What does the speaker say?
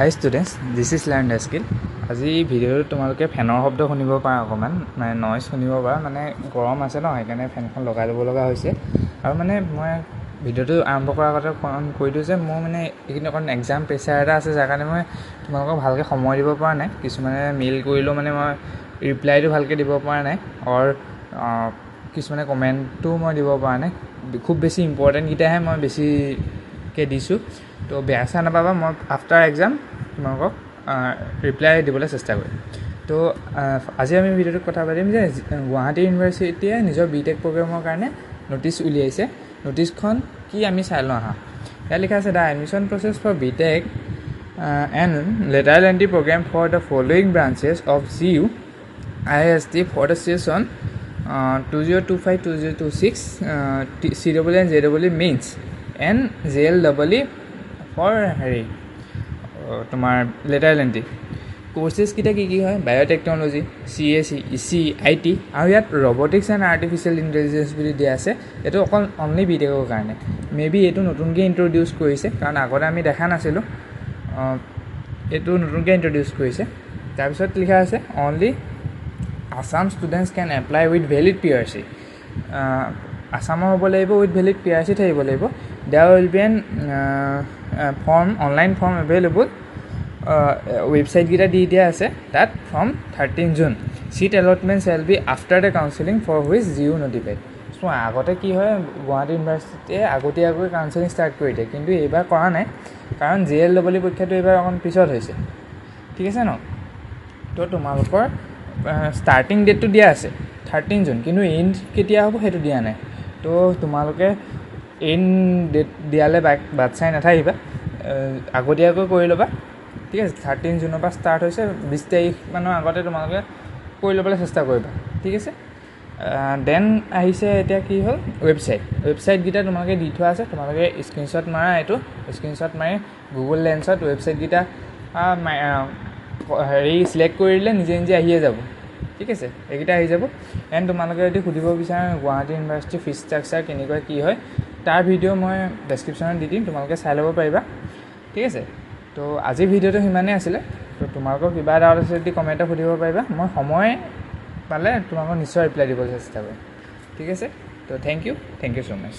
Hi students, this is Learn the Skill. আজি ভিডিঅ'টো তোমালোকে ফেনৰ শব্দ শুনিব পাৰা অকমান মানে নয়েজ শুনিব পাৰা মানে গৰম আছে ন সেইকাৰণে ফেনখন লগাই ল'ব লগা হৈছে আৰু মানে মই ভিডিঅ'টো আৰম্ভ কৰাৰ আগতে কৈ দিওঁ যে মোৰ মানে এইখিনি অকণ এক্সাম প্ৰেছাৰ এটা আছে যাৰ কাৰণে মই তোমালোকক ভালকৈ সময় দিব পৰা নাই কিছুমানে মেইল কৰিলেও মানে মই ৰিপ্লাইটো ভালকৈ দিব পৰা নাই আৰু কিছুমানে কমেণ্টটো মই দিব পৰা নাই খুব বেছি ইম্পৰ্টেণ্টকেইটাহে মই বেছিকৈ দিছোঁ তো বেয়া চেয়া নাপাবা মই আফটাৰ এক্সাম তোমালোকক ৰিপ্লাই দিবলৈ চেষ্টা কৰিম তো আজি আমি ভিডিঅ'টোত কথা পাতিম যে গুৱাহাটী ইউনিভাৰ্চিটিয়ে নিজৰ বিটেক প্ৰগ্ৰেমৰ কাৰণে ন'টিচ উলিয়াইছে ন'টিচখন কি আমি চাই লওঁ আহা ইয়াত লিখা আছে the admission process for BTech and lateral entry programme for the following branches of GU IST for the session 2025-2026 CEE and JEE mains and JLEE for হেৰি তোমাৰ লেটাৰেল এণ্ট্ৰি কোৰ্চেছকেইটা কি হয় বায়'টেকনলজি CSE EC IT আৰু ইয়াত robotics and artificial intelligence বুলি দিয়া আছে এইটো অকল অনলি বিটেকৰ কাৰণে মেবি এইটো নতুনকৈ ইণ্ট্ৰডিউচ কৰিছে কাৰণ আগতে আমি দেখা নাছিলোঁ এইটো নতুনকৈ ইণ্ট্ৰডিউচ কৰিছে তাৰপিছত লিখা আছে only Assam students can apply with valid PRC আছামৰ হ'ব লাগিব উইথ ভেলিড PRC থাকিব লাগিব there will be an form online form available ৱেবছাইটকেইটা দি দিয়া আছে তাত from 13 June seat allotment shall be after the counselling for which GU notified চ' আগতে কি হয় গুৱাহাটী ইউনিভাৰ্চিটিয়ে আগতীয়াকৈ কাউন্সেলিং ষ্টাৰ্ট কৰি দিয়ে কিন্তু এইবাৰ কৰা নাই কাৰণ JLEE পৰীক্ষাটো এইবাৰ অকণ পিছত হৈছে ঠিক আছে ন তো তোমালোকৰ ষ্টাৰ্টিং ডেটটো দিয়া আছে 13 জুন কিন্তু এণ্ড কেতিয়া হ'ব সেইটো দিয়া নাই তো তোমালোকে এণ্ড ডেট দিয়ালৈ বাট চাই নাথাকিবা আগতীয়াকৈ কৰি ল'বা ঠিক আছে 13 জুনৰ পৰা ষ্টাৰ্ট হৈছে 20 তাৰিখমানৰ আগতে তোমালোকে কৰি ল'বলৈ চেষ্টা কৰিবা ঠিক আছে দেন আহিছে এতিয়া কি হ'ল ৱেবছাইটকেইটা তোমালোকে দি থোৱা আছে তোমালোকে স্ক্ৰীনশ্বট মাৰা এইটো স্ক্ৰীনশ্বট মাৰি গুগল লেন্সত ৱেবছাইটকেইটা হেৰি চিলেক্ট কৰি দিলে নিজে নিজে আহিয়ে যাব ঠিক আছে এইকেইটা আহি যাব এণ্ড তোমালোকে যদি সুধিব বিচাৰা গুৱাহাটী ইউনিভাৰ্চিটি ফিজ ষ্ট্ৰাকচাৰ কেনেকুৱা কি হয় তাৰ ভিডিঅ' মই ডেছক্ৰিপশ্যনত দি দিম তোমালোকে চাই ল'ব পাৰিবা ঠিক আছে তো আজিৰ ভিডিঅ'টো সিমানেই আছিলে তো তোমালোকৰ কিবা ডাউট আছে যদি কমেণ্টত সুধিব পাৰিবা মই সময় পালে তোমালোকক নিশ্চয় ৰিপ্লাই দিবলৈ চেষ্টা কৰিম ঠিক আছে তো থেংক ইউ ছ' মাছ